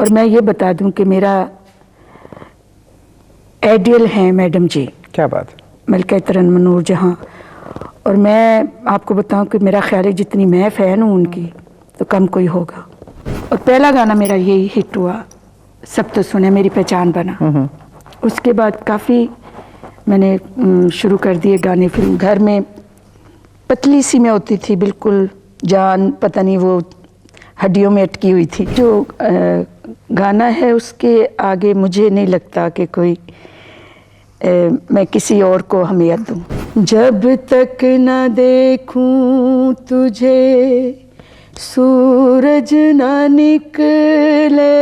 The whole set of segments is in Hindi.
और मैं ये बता दूं कि मेरा आइडियल है मैडम जी। क्या बात है। मलका तरन्नुम नूरजहां। और मैं आपको बताऊं कि मेरा ख्याल है जितनी मैं फ़ैन हूँ उनकी तो कम कोई होगा। और पहला गाना मेरा यही हिट हुआ, सब तो सुने, मेरी पहचान बना। उसके बाद काफ़ी मैंने शुरू कर दिए गाने। फिर घर में पतली सी मैं होती थी, बिल्कुल जान पता नहीं वो हड्डियों में अटकी हुई थी। जो गाना है उसके आगे मुझे नहीं लगता कि कोई मैं किसी और को अहमियत दूँ। जब तक न देखूं तुझे सूरज न निकले।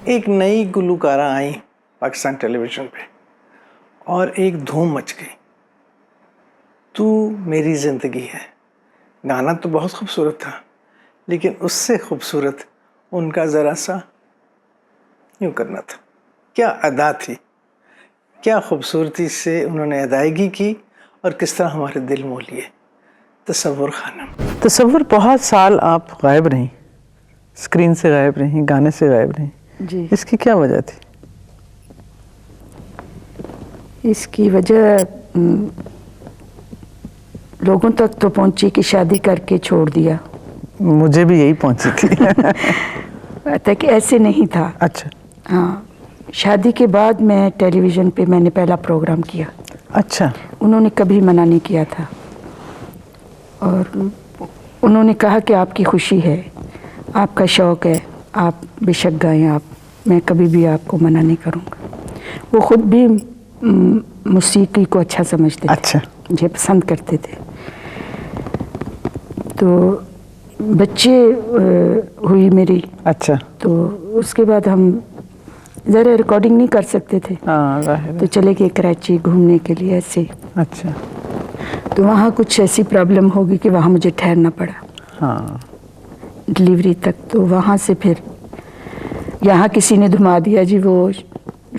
एक नई गुलकारा आई पाकिस्तान टेलीविज़न पे और एक धूम मच गई, तू मेरी ज़िंदगी है। गाना तो बहुत खूबसूरत था, लेकिन उससे खूबसूरत उनका ज़रा सा यूँ करना था। क्या अदा थी, क्या खूबसूरती से उन्होंने अदायगी की और किस तरह हमारे दिल मोह लिए। तसव्वुर खानम। तसव्वुर बहुत साल आप गायब रहीं, स्क्रीन से गायब रहीं, गाने से गायब रहीं जी। इसकी क्या वजह थी? इसकी वजह लोगों तक तो पहुंची कि शादी करके छोड़ दिया। मुझे भी यही पहुंची थी। पता कि ऐसे नहीं था। अच्छा। हाँ, शादी के बाद मैं टेलीविज़न पे मैंने पहला प्रोग्राम किया। अच्छा। उन्होंने कभी मना नहीं किया था और उन्होंने कहा कि आपकी खुशी है, आपका शौक़ है, आप बेशक गाएं, आप, मैं कभी भी आपको मना नहीं करूँगा। वो ख़ुद भी मौसीकी को अच्छा समझते थे। अच्छा। मुझे पसंद करते थे। तो बच्चे हुई मेरी। अच्छा। तो उसके बाद हम ज़रा रिकॉर्डिंग नहीं कर सकते थे। हाँ, ज़ाहिर है। तो चले गए कराची घूमने के लिए ऐसे। अच्छा। तो वहाँ कुछ ऐसी प्रॉब्लम होगी कि वहाँ मुझे ठहरना पड़ा। हाँ। डिलीवरी तक। तो वहाँ से फिर यहाँ किसी ने धुमा दिया जी, वो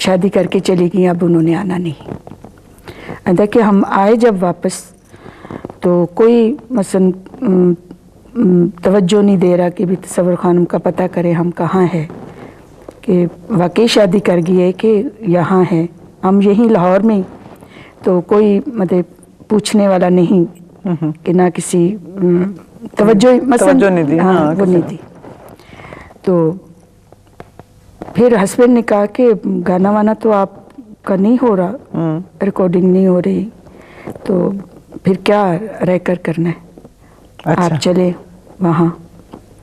शादी करके चली गई, अब उन्होंने आना नहीं। देखिए हम आए जब वापस तो कोई मसलन तवज्जो नहीं दे रहा कि भी तसव्वुर खानम का पता करें हम कहाँ हैं, कि वाकई शादी कर गई है कि यहाँ है, हम यहीं लाहौर में। तो कोई मतलब पूछने वाला नहीं कि ना किसी तवज्जो नहीं दी। हाँ, वो नहीं दी। तो फिर हस्बैंड ने कहा कि गाना वाना तो आपका नहीं हो रहा, रिकॉर्डिंग नहीं हो रही, तो फिर क्या रहकर करना है। अच्छा। आप चले वहाँ।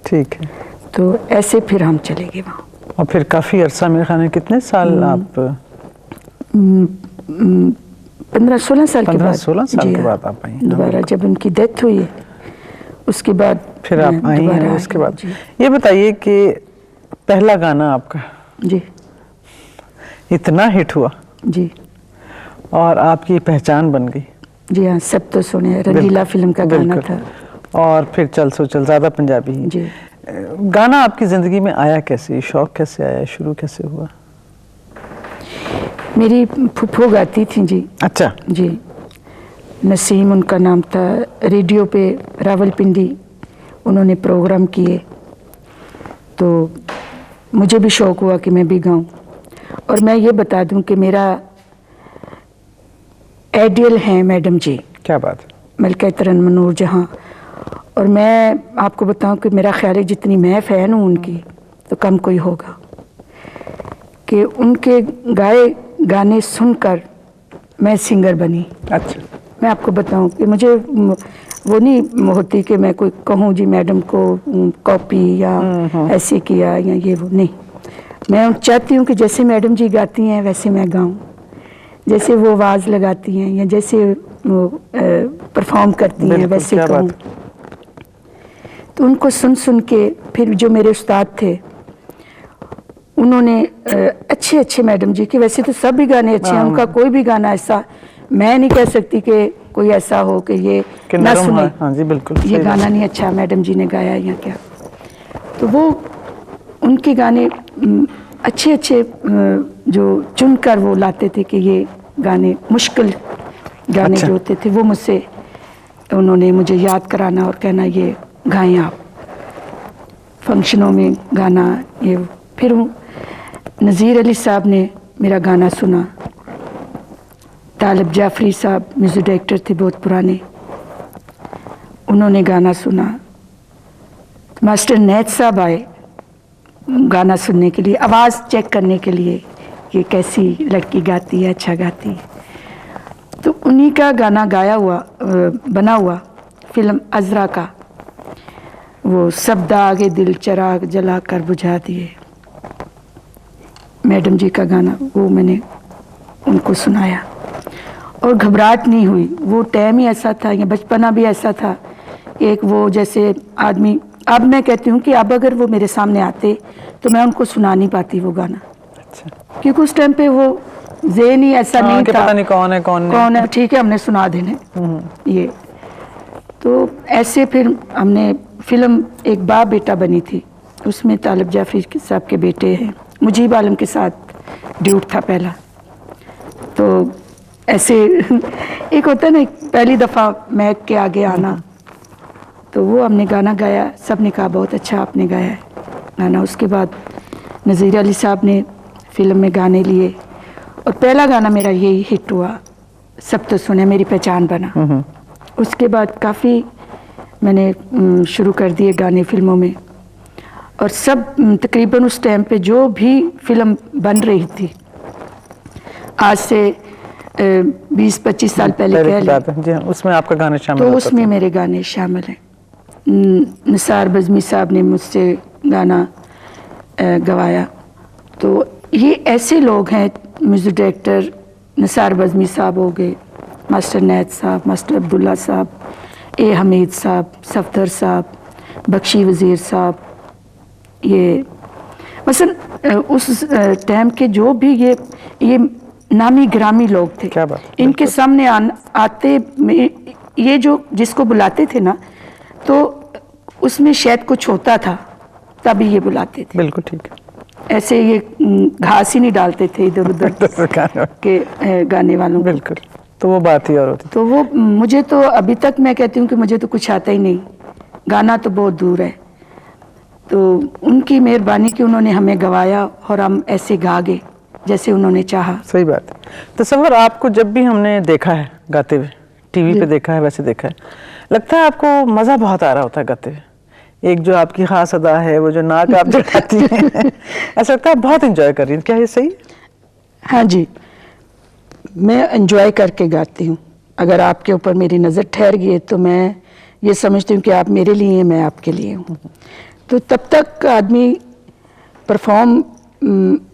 ठीक है। तो ऐसे फिर हम चले गए वहाँ। और फिर काफ़ी अरसा, मेरे ख्याल में कितने साल आप? 15-16 साल के बाद। 15-16 साल के बाद आप आई दोबारा जब उनकी डेथ हुई है उसके बाद फिर आप आई हैं। उसके बाद ये बताइए कि पहला गाना आपका जी इतना हिट हुआ जी और आपकी पहचान बन गई। जी हाँ, सब तो सुने, रंगीला फिल्म का गाना था। और फिर चल सो चल, ज़्यादा पंजाबी जी। गाना आपकी ज़िंदगी में आया कैसे, शौक़ कैसे आया, शुरू कैसे हुआ? मेरी फूफो गाती थी जी। अच्छा। जी, नसीम उनका नाम था। रेडियो पे रावलपिंडी उन्होंने प्रोग्राम किए तो मुझे भी शौक़ हुआ कि मैं भी गाऊं। और मैं ये बता दूं कि मेरा आइडियल है मैडम जी। क्या बात है। मलका तरन्नुम नूरजहां। और मैं आपको बताऊं कि मेरा ख्याल है जितनी मैं फ़ैन हूँ उनकी तो कम कोई होगा, कि उनके गाए गाने सुनकर मैं सिंगर बनी। अच्छा। मैं आपको बताऊं कि मुझे वो नहीं होती कि मैं कोई कहूँ जी मैडम को कॉपी या ऐसे किया या ये वो, नहीं। मैं चाहती हूँ कि जैसे मैडम जी गाती हैं वैसे मैं गाऊं, जैसे वो आवाज़ लगाती हैं या जैसे वो परफॉर्म करती हैं वैसे कहूँ। तो उनको सुन सुन के फिर जो मेरे उस्ताद थे उन्होंने अच्छे अच्छे मैडम जी के, वैसे तो सब भी गाने अच्छे हैं, उनका कोई भी गाना ऐसा मैं नहीं कह सकती कि कोई ऐसा हो कि ये ना सुने। हाँ जी, बिल्कुल ये गाना नहीं अच्छा मैडम जी ने गाया या क्या। तो वो उनके गाने अच्छे अच्छे जो चुनकर वो लाते थे कि ये गाने, मुश्किल गाने जो होते थे वो मुझसे उन्होंने मुझे याद कराना और कहना ये गाएं आप। फंक्शनों में गाना ये। फिर नज़ीर अली साहब ने मेरा गाना सुना। तालिब जाफरी साहब म्यूज़िक डायरेक्टर थे बहुत पुराने, उन्होंने गाना सुना। मास्टर नैत साहब आए गाना सुनने के लिए, आवाज़ चेक करने के लिए कि कैसी लड़की गाती है, अच्छा गाती है। तो उन्हीं का गाना गाया हुआ बना हुआ फिल्म अज़रा का वो सब दागे दिल चराग जला कर बुझा दिए, मैडम जी का गाना, वो मैंने उनको सुनाया और घबराहट नहीं हुई। वो टाइम ही ऐसा था, या बचपना भी ऐसा था। एक वो जैसे आदमी, अब मैं कहती हूँ कि अब अगर वो मेरे सामने आते तो मैं उनको सुना नहीं पाती वो गाना। अच्छा। क्योंकि उस टाइम पे वो ज़हन ही ऐसा नहीं था, पता नहीं कौन है कौन है, ठीक है हमने सुना देने ये। तो ऐसे फिर हमने फिल्म एक बाप बेटा बनी थी, उसमें तालिब जाफरी साहब के बेटे हैं, मुजीब आलम के साथ ड्यूट था पहला। तो ऐसे एक होता है ना, पहली दफ़ा महक के आगे आना, तो वो हमने गाना गाया, सब ने कहा बहुत अच्छा आपने गाया है गाना। उसके बाद नज़ीर अली साहब ने फिल्म में गाने लिए और पहला गाना मेरा यही हिट हुआ, सब तो सुने, मेरी पहचान बना। उसके बाद काफ़ी मैंने शुरू कर दिए गाने फिल्मों में, और सब तकरीबन उस टाइम पे जो भी फिल्म बन रही थी, आज से 20-25 साल पहले कह लें, जी, उसमें आपका गाना शामिल तो उसमें मेरे गाने शामिल हैं। निसार बज़मी साहब ने मुझसे गाना गवाया। तो ये ऐसे लोग हैं, म्यूज़िक डायरेक्टर निसार बज़मी साहब हो गए, मास्टर नैत साहब, मास्टर अब्दुल्ला साहब, ए हमीद साहब, सफदर साहब, बख्शी वज़ीर साहब, ये मसलन उस टाइम के जो भी ये नामी ग्रामी लोग थे। क्या बात, इनके सामने आते ये जो जिसको बुलाते थे ना, तो उसमें शायद कुछ होता था तभी ये बुलाते थे। बिल्कुल ठीक है। ऐसे ये घास ही नहीं डालते थे इधर उधर के गाने वालों। बिल्कुल, तो वो बात ही और होती। तो वो मुझे तो अभी तक मैं कहती हूँ कि मुझे तो कुछ आता ही नहीं, गाना तो बहुत दूर है। तो उनकी मेहरबानी कि उन्होंने हमें गवाया और हम ऐसे गा गए जैसे उन्होंने चाहा। सही बात है। तसव्वुर आपको जब भी हमने देखा है गाते हुए, टीवी पे देखा है, वैसे देखा है, लगता है आपको मज़ा बहुत आ रहा होता है गाते हुए। एक जो आपकी खास अदा है, वो जो नाक आप चढ़ाती हैं, ऐसा लगता है बहुत एंजॉय कर रही हैं। क्या ये सही? हाँ जी, मैं एंजॉय करके गाती हूँ। अगर आपके ऊपर मेरी नज़र ठहर गई है तो मैं ये समझती हूँ कि आप मेरे लिए हैं, मैं आपके लिए हूँ। तो तब तक आदमी परफॉर्म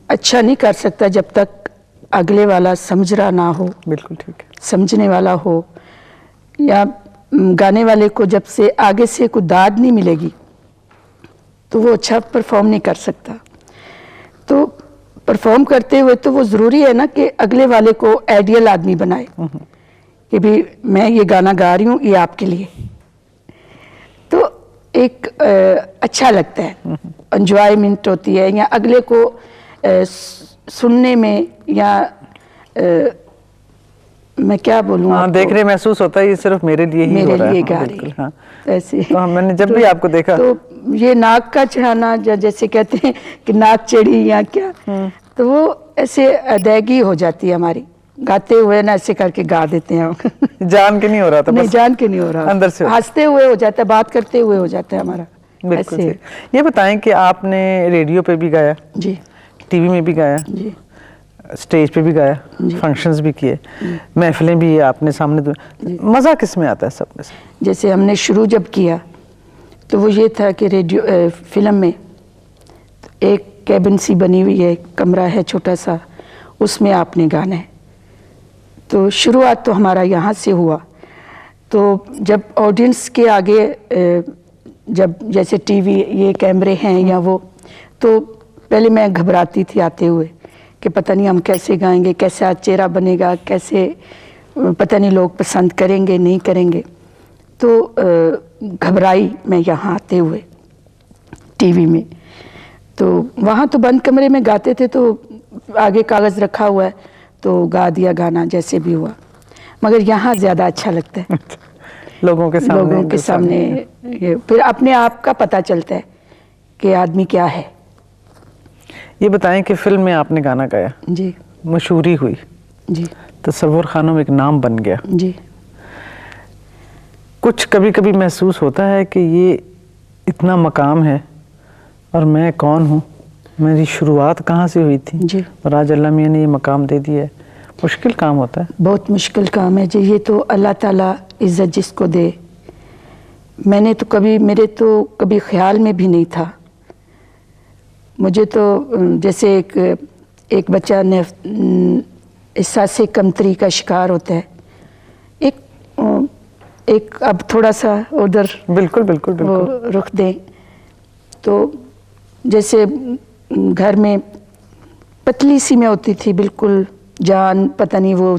अच्छा नहीं कर सकता जब तक अगले वाला समझ रहा ना हो। बिल्कुल ठीक है। समझने वाला हो, या गाने वाले को जब से आगे से कोई दाद नहीं मिलेगी तो वो अच्छा परफॉर्म नहीं कर सकता। तो परफॉर्म करते हुए तो वो ज़रूरी है ना कि अगले वाले को आइडियल आदमी बनाए कि भी मैं ये गाना गा रही हूँ, ये आपके लिए। तो एक अच्छा लगता है, एंजॉयमेंट होती है, या अगले को सुनने में, या मैं क्या बोलूँ, हाँ, देखने महसूस होता है ये सिर्फ मेरे लिए ही हो रहा है। मेरे लिए गा रही है। हाँ। ऐसे तो मैंने जब भी आपको देखा, तो ये नाक का चढ़ाना, जैसे कहते हैं कि नाक चढ़ी या क्या, तो वो ऐसे अदायगी हो जाती है हमारी गाते हुए ना, ऐसे करके गा देते हैं हम। जान के नहीं हो रहा था, नहीं जान के नहीं हो रहा, अंदर से हंसते हुए हो जाता है, बात करते हुए हो जाता है हमारा। बिल्कुल। ये बताएं कि आपने रेडियो पे भी गाया जी, टीवी में भी गाया जी, स्टेज पे भी गाया, फंक्शंस भी किए, महफिलें भी आपने सामने। मज़ा किस में आता है सब में से? जैसे हमने शुरू जब किया तो वो ये था कि रेडियो फिल्म में एक कैबिन सी बनी हुई है, कमरा है छोटा सा, उसमें आपने गाना है। तो शुरुआत तो हमारा यहाँ से हुआ। तो जब ऑडियंस के आगे जब जैसे टीवी ये कैमरे हैं या वो, तो पहले मैं घबराती थी आते हुए कि पता नहीं हम कैसे गाएंगे, कैसा चेहरा बनेगा, कैसे पता नहीं लोग पसंद करेंगे नहीं करेंगे। तो घबराई मैं यहाँ आते हुए टीवी में। तो वहाँ तो बंद कमरे में गाते थे, तो आगे कागज़ रखा हुआ है तो गा दिया गाना जैसे भी हुआ, मगर यहाँ ज़्यादा अच्छा लगता है। लोगों के सामने ये फिर अपने आप का पता चलता है कि आदमी क्या है। ये बताएं कि फिल्म में आपने गाना गाया, जी मशहूरी हुई, जी तसव्वुर खानों में एक नाम बन गया, जी। कुछ कभी कभी महसूस होता है कि ये इतना मकाम है और मैं कौन हूँ, मेरी शुरुआत कहाँ से हुई थी जी। और आज अल्लाह मियाँ ने ये मकाम दे दिया है। मुश्किल काम होता है। बहुत मुश्किल काम है जी। ये तो अल्लाह ताला इज़्ज़त जिसको दे। मैंने तो कभी, मेरे तो कभी ख्याल में भी नहीं था। मुझे तो जैसे एक बच्चा ने एहसास कमतरी का शिकार होता है, एक अब थोड़ा सा उधर बिल्कुल बिल्कुल बिल्कुल वो रुख दें तो जैसे घर में पतली सी मैं होती थी, बिल्कुल जान पता नहीं वो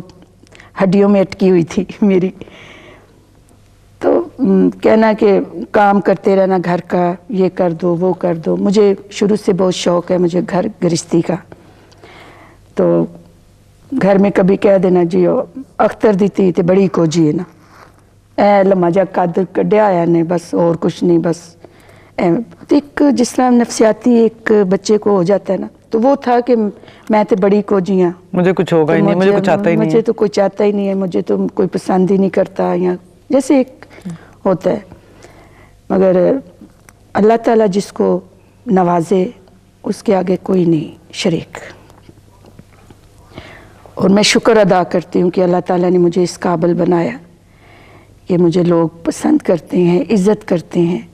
हड्डियों में अटकी हुई थी मेरी। तो कहना कि काम करते रहना घर का, ये कर दो वो कर दो। मुझे शुरू से बहुत शौक़ है मुझे घर गृहस्थी का। तो घर में कभी कह देना जी अख्तर दी धी ते बड़ी कोजी है ना, ऐ लम्मा जा कद कढ़िया आया ने बस, और कुछ नहीं बस। तो एक जिस तरह नफसियाती एक बच्चे को हो जाता है ना, तो वो था कि मैं तो बड़ी कोजी हाँ, मुझे कुछ होगा ही नहीं, मुझे कुछ आता ही नहीं, मुझे तो कोई चाहता ही नहीं है, मुझे तो कोई पसंद ही नहीं करता, या जैसे एक होता है। मगर अल्लाह ताला जिसको नवाजे उसके आगे कोई नहीं शरीक। और मैं शुक्र अदा करती हूँ कि अल्लाह ताला ने मुझे इस काबिल बनाया कि मुझे लोग पसंद करते हैं, इज़्ज़त करते हैं।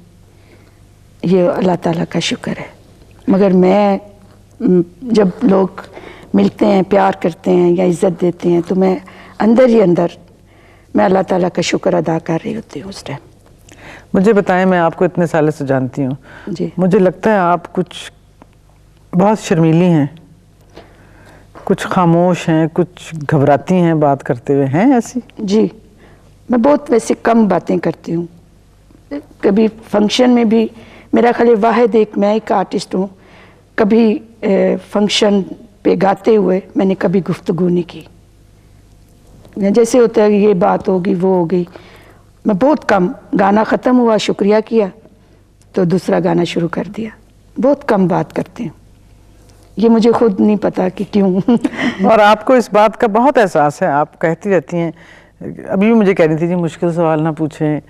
ये अल्लाह ताला का शुक्र है। मगर मैं जब लोग मिलते हैं, प्यार करते हैं या इज़्ज़त देते हैं, तो मैं अंदर ही अंदर मैं अल्लाह ताला का शुक्र अदा कर रही होती हूँ उस टाइम। मुझे बताएं, मैं आपको इतने सालों से जानती हूँ जी। मुझे लगता है आप कुछ बहुत शर्मीली हैं, कुछ खामोश हैं, कुछ घबराती हैं बात करते हुए, हैं ऐसी? जी, मैं बहुत वैसे कम बातें करती हूँ। कभी फंक्शन में भी मेरा खाली वाहिद एक मैं एक आर्टिस्ट हूँ, कभी फंक्शन पे गाते हुए मैंने कभी गुफ्तगू नहीं की। जैसे होता है ये बात होगी वो होगी, मैं बहुत कम, गाना ख़त्म हुआ शुक्रिया किया तो दूसरा गाना शुरू कर दिया। बहुत कम बात करते हैं, ये मुझे खुद नहीं पता कि क्यों। और आपको इस बात का बहुत एहसास है, आप कहती रहती हैं, अभी भी मुझे कह रही थी जी मुश्किल सवाल ना पूछें,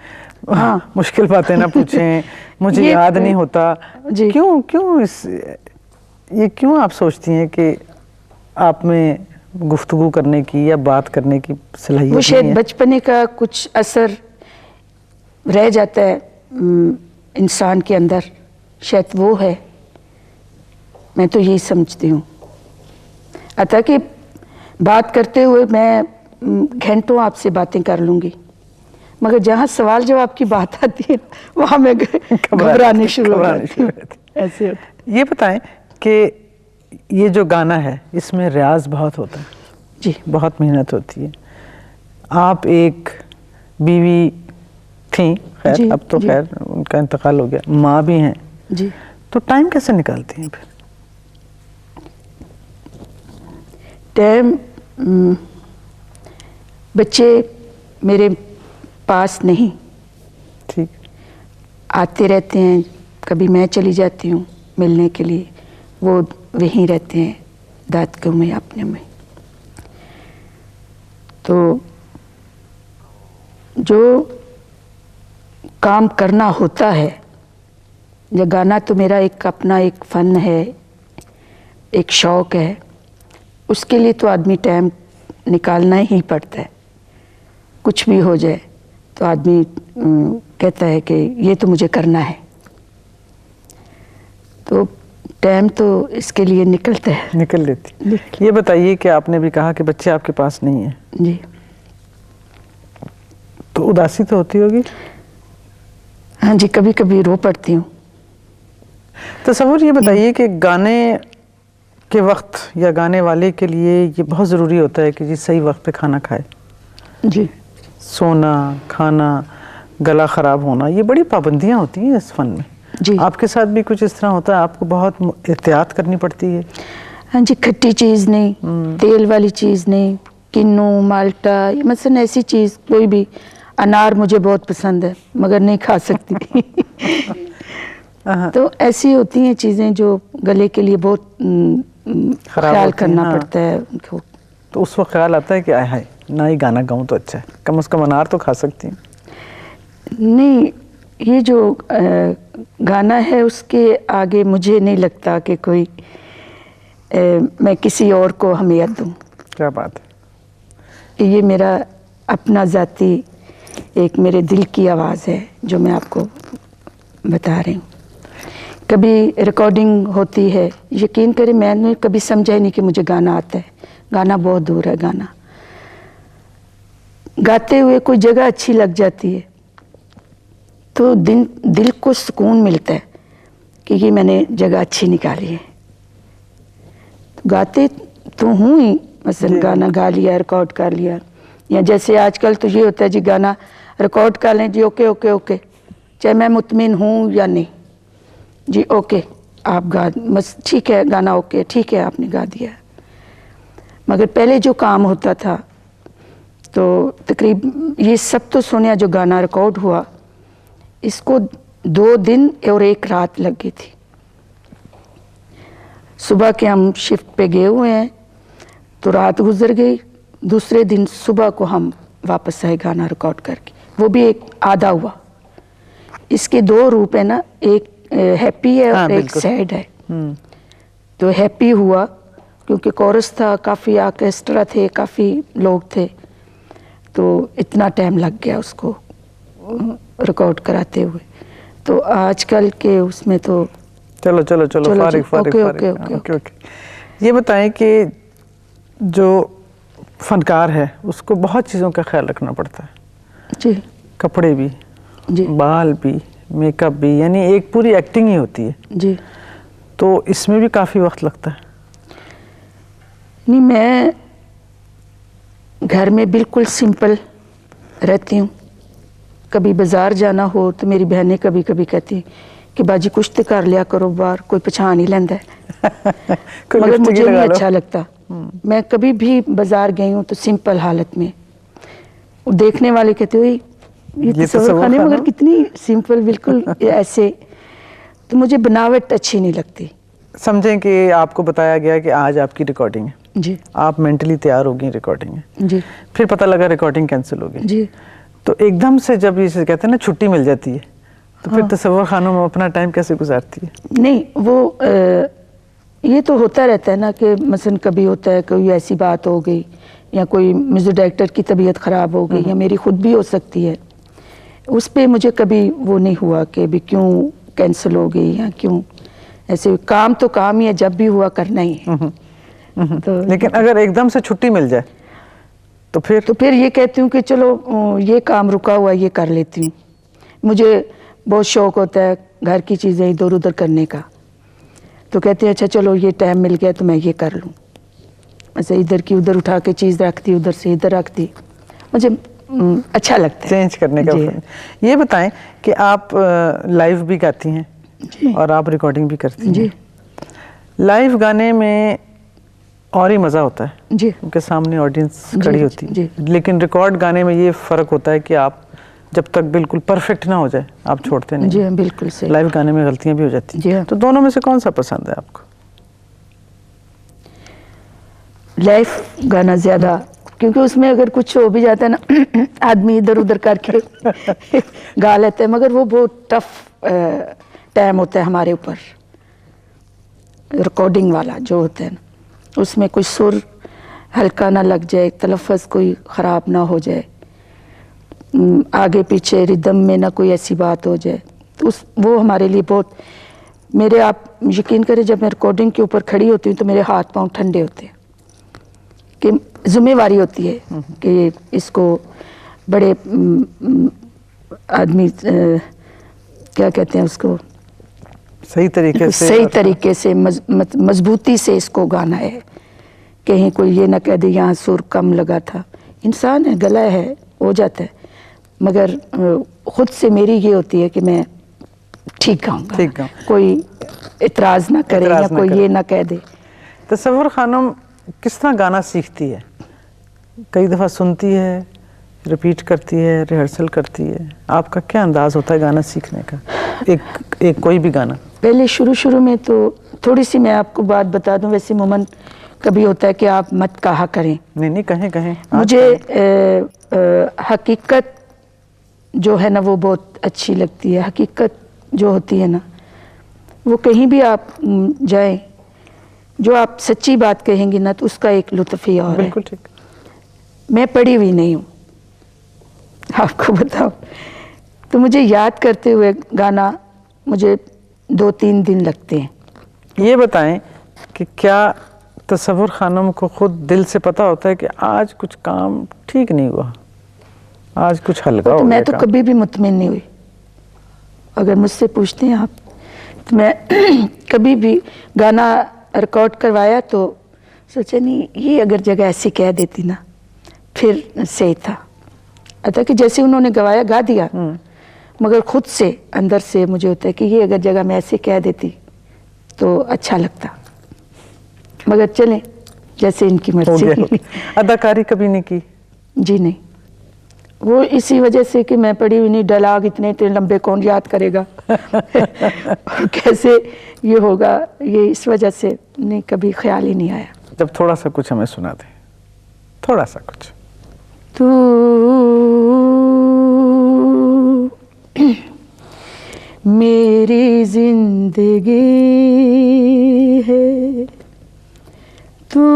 हाँ। मुश्किल बातें ना पूछें, मुझे याद नहीं होता। क्यों ये क्यों आप सोचती हैं कि आप में गुफ्तगू करने की या बात करने की सलाहियत वो शायद नहीं है? बचपने का कुछ असर रह जाता है इंसान के अंदर, शायद वो है। मैं तो यही समझती हूँ। अतः कि बात करते हुए मैं घंटों आपसे बातें कर लूँगी, मगर जहाँ सवाल जवाब की बात आती है वहाँ मैं घबराने शुरू हो जाती हूँ। ऐसे होता है। ये बताएं कि ये जो गाना है इसमें रियाज बहुत होता है जी, बहुत मेहनत होती है। आप एक बीवी थी, खैर जी, अब तो जी। खैर उनका इंतकाल हो गया, माँ भी हैं, जी। तो टाइम कैसे निकालती हैं फिर? टाइम बच्चे मेरे पास नहीं, ठीक, आते रहते हैं, कभी मैं चली जाती हूँ मिलने के लिए, वो वहीं रहते हैं दादकों में अपने में। तो जो काम करना होता है, ये गाना तो मेरा एक अपना एक फ़न है, एक शौक़ है, उसके लिए तो आदमी टाइम निकालना ही पड़ता है। कुछ भी हो जाए तो आदमी कहता है कि ये तो मुझे करना है, तो टाइम तो इसके लिए निकलता है, निकल लेती। ये बताइए कि आपने भी कहा कि बच्चे आपके पास नहीं है, जी। तो उदासी तो होती होगी? हाँ जी, कभी कभी रो पड़ती हूँ। तसव्वुर ये बताइए कि गाने के वक्त या गाने वाले के लिए ये बहुत ज़रूरी होता है कि जी सही वक्त पे खाना खाए, जी सोना, खाना, गला ख़राब होना, ये बड़ी पाबंदियाँ होती हैं इस फन में। जी। आपके साथ भी कुछ इस तरह होता है? आपको बहुत एहतियात करनी पड़ती है? हाँ जी, खट्टी चीज़ नहीं, तेल वाली चीज़ नहीं, किन्नू माल्टा मसलन ऐसी चीज़ कोई भी। अनार मुझे बहुत पसंद है मगर नहीं खा सकती। तो ऐसी होती हैं चीज़ें जो गले के लिए बहुत खराब ख्याल होती हैं, करना हाँ। पड़ता है उनको। तो उस वक्त ख्याल आता है कि आय हाय ना ही गाना गाऊं तो अच्छा है, कम से कम अनार तो खा सकती हैं। नहीं, ये जो गाना है उसके आगे मुझे नहीं लगता कि कोई मैं किसी और को अहमियत दूँ। क्या बात है। कि ये मेरा अपना ज़ाती एक मेरे दिल की आवाज़ है जो मैं आपको बता रही हूँ। कभी रिकॉर्डिंग होती है, यकीन करें मैंने कभी समझा ही नहीं कि मुझे गाना आता है। गाना बहुत दूर है। गाना गाते हुए कोई जगह अच्छी लग जाती है तो दिल को सुकून मिलता है कि ये मैंने जगह अच्छी निकाली है। गाते तो हूँ ही, मसलन गाना गा लिया, रिकॉर्ड कर लिया, या जैसे आजकल तो ये होता है जी गाना रिकॉर्ड कर लें जी, ओके ओके ओके, चाहे मैं मुतमिन हूँ या नहीं जी, ओके आप गा, बस ठीक है गाना, ओके ठीक है आपने गा दिया। मगर पहले जो काम होता था तो तकरीब ये सब तो सुनिया जो गाना रिकॉर्ड हुआ, इसको 2 दिन और 1 रात लग गई थी। सुबह के हम शिफ्ट पे गए हुए हैं तो रात गुजर गई, दूसरे दिन सुबह को हम वापस आए गाना रिकॉर्ड करके। वो भी एक आधा हुआ। इसके 2 रूप है ना, एक हैप्पी है और एक सैड है। तो हैप्पी हुआ क्योंकि कोरस था, काफ़ी आर्केस्ट्रा थे, काफ़ी लोग थे, तो इतना टाइम लग गया उसको रिकॉर्ड कराते हुए। तो आजकल के उसमें तो चलो चलो चलो फारिग ओके। ये बताएं कि जो फनकार है उसको बहुत चीज़ों का ख्याल रखना पड़ता है जी, कपड़े भी जी, बाल भी, मेकअप भी, यानी एक पूरी एक्टिंग ही होती है। जी। तो इसमें भी काफ़ी वक्त लगता है। नहीं, मैं घर में बिल्कुल सिंपल रहती हूँ। कभी बाज़ार जाना हो तो मेरी बहनें कभी कभी कहती कि बाजी कुछ तो कर लिया करो, बाहर कोई पहचान ही लेंदा है। मगर मुझे नहीं अच्छा लगता। मैं कभी भी बाज़ार गई हूँ तो सिंपल हालत में, देखने वाले कहते हुए ये तस्वीर खाने, मगर कितनी सिंपल, बिल्कुल ऐसे। तो मुझे बनावट अच्छी नहीं लगती। समझें कि आपको बताया गया कि आज आपकी रिकॉर्डिंग है जी, आप मेंटली तैयार हो गई, रिकॉर्डिंग है जी, फिर पता लगा रिकॉर्डिंग कैंसिल हो गई जी। तो एकदम से जब ये कहते हैं ना छुट्टी मिल जाती है तो फिर तसव्वुर खानों में अपना टाइम कैसे गुजारती है? नहीं, वो ये तो होता रहता है ना कि मसलन कभी होता है कोई ऐसी बात हो गई या कोई म्यूजिक डायरेक्टर की तबीयत ख़राब हो गई या मेरी खुद भी हो सकती है। उस पे मुझे कभी वो नहीं हुआ कि भी क्यों कैंसिल हो गई या क्यों ऐसे। काम तो काम ही है, जब भी हुआ करना ही है। तो लेकिन अगर एकदम से छुट्टी मिल जाए तो फिर ये कहती हूँ कि चलो ये काम रुका हुआ ये कर लेती हूँ। मुझे बहुत शौक होता है घर की चीज़ें इधर उधर करने का, तो कहते हैं अच्छा चलो ये टाइम मिल गया तो मैं ये कर लूँ। ऐसे इधर की उधर उठा के चीज़ रखती, उधर से इधर रखती, मुझे अच्छा लगता है चेंज करने का। ये बताएं कि आप लाइव भी गाती हैं और आप रिकॉर्डिंग भी करती हैं। लाइव गाने में और ही मज़ा होता है जी, उनके सामने ऑडियंस खड़ी होती है। जी। लेकिन रिकॉर्ड गाने में ये फ़र्क होता है कि आप जब तक बिल्कुल परफेक्ट ना हो जाए आप छोड़ते नहीं। जी, बिल्कुल सही। लाइव गाने में गलतियां भी हो जाती हैं। जी, तो दोनों में से कौन सा पसंद है आपको? लाइव गाना ज़्यादा, क्योंकि उसमें अगर कुछ हो भी जाता है ना आदमी इधर उधर करके गा लेते हैं, मगर वो बहुत टफ टाइम होता है हमारे ऊपर। रिकॉर्डिंग वाला जो होता है ना, उसमें कोई सुर हल्का ना लग जाए, तलफ़्फ़ुज़ कोई ख़राब ना हो जाए, आगे पीछे रिदम में ना कोई ऐसी बात हो जाए, तो वो हमारे लिए बहुत, मेरे आप यकीन करें जब मैं रिकॉर्डिंग के ऊपर खड़ी होती हूँ तो मेरे हाथ पांव ठंडे होते हैं कि जिम्मेवारी होती है कि इसको बड़े आदमी क्या कहते हैं उसको, सही तरीके से मजबूती से इसको गाना है। कहीं कोई ये ना कह दे यहाँ सुर कम लगा था, इंसान है, गला है, हो जाता है, मगर खुद से मेरी ये होती है कि मैं ठीक गाऊंगा, कोई इतराज ना करे या कोई ये ना कह दे। तसव्वुर खानम किस तरह गाना सीखती है? कई दफ़ा सुनती है, रिपीट करती है, रिहर्सल करती है? आपका क्या अंदाज होता है गाना सीखने का? एक कोई भी गाना। पहले शुरू में तो थोड़ी सी मैं आपको बात बता दूं, वैसे मोमन कभी होता है कि आप मत कहा करें। नहीं कहें। मुझे हकीकत जो है ना वो बहुत अच्छी लगती है। हकीकत जो होती है ना, वो कहीं भी आप जाएं, जो आप सच्ची बात कहेंगे ना तो उसका एक लुत्फ़ ही और है। बिल्कुल ठीक। मैं पढ़ी हुई नहीं हूँ, आपको बताओ, तो मुझे याद करते हुए गाना मुझे 2-3 दिन लगते हैं। ये बताएं कि क्या तसव्वुर खानम को खुद दिल से पता होता है कि आज कुछ काम ठीक नहीं हुआ, आज कुछ हल्का हो गया? मैं तो कभी भी मुतमिन नहीं हुई। अगर मुझसे पूछते हैं आप, तो मैं कभी भी गाना रिकॉर्ड करवाया तो सोचा नहीं, ये अगर जगह ऐसी कह देती ना फिर सही था। अतः कि जैसे उन्होंने गवाया गा दिया, मगर खुद से अंदर से मुझे होता है कि ये अगर जगह मैं ऐसे कह देती तो अच्छा लगता। मगर चलें जैसे इनकी मर्जी। अदाकारी कभी नहीं की? जी नहीं, वो इसी वजह से कि मैं पढ़ी हुई नहीं, डायलॉग इतने लंबे कौन याद करेगा और कैसे ये होगा, ये इस वजह से नहीं, कभी ख्याल ही नहीं आया। जब थोड़ा सा कुछ हमें सुना दे, थोड़ा सा कुछ। तू मेरी जिंदगी है, तू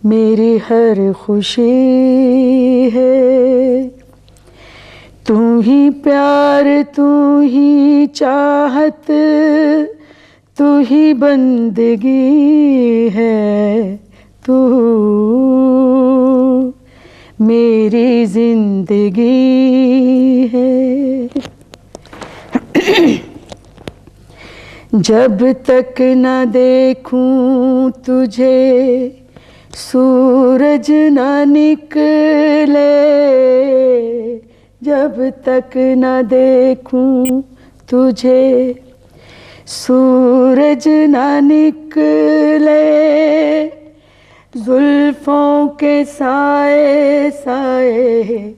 मेरी हर खुशी है, तू ही प्यार, तू ही चाहत, तू ही बंदगी है, तू मेरी जिंदगी है। जब तक न देखूं तुझे सूरज न निकले, जब तक न देखूं तुझे सूरज न निकले, जुल्फों के साए साए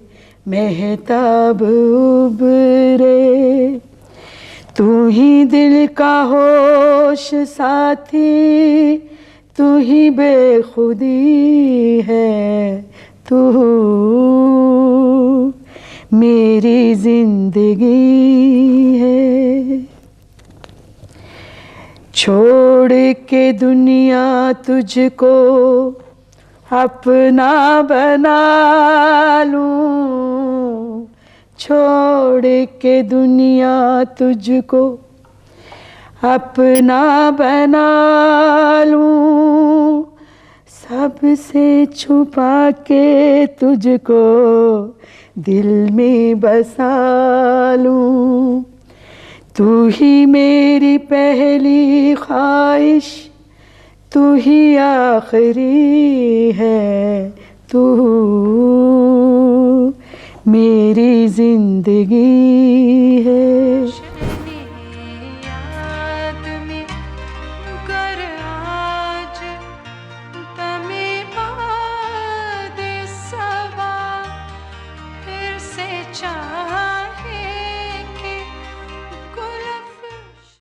महताब उभरे, तू ही दिल का होश साथी, तू ही बेखुदी है, तू मेरी जिंदगी है। छोड़ के दुनिया तुझको अपना बना लूं, छोड़ के दुनिया तुझको अपना बना लूं, सबसे छुपा के तुझको दिल में बसा लूं, तू ही मेरी पहली ख्वाहिश, तू ही आखिरी है, तू मेरी जिंदगी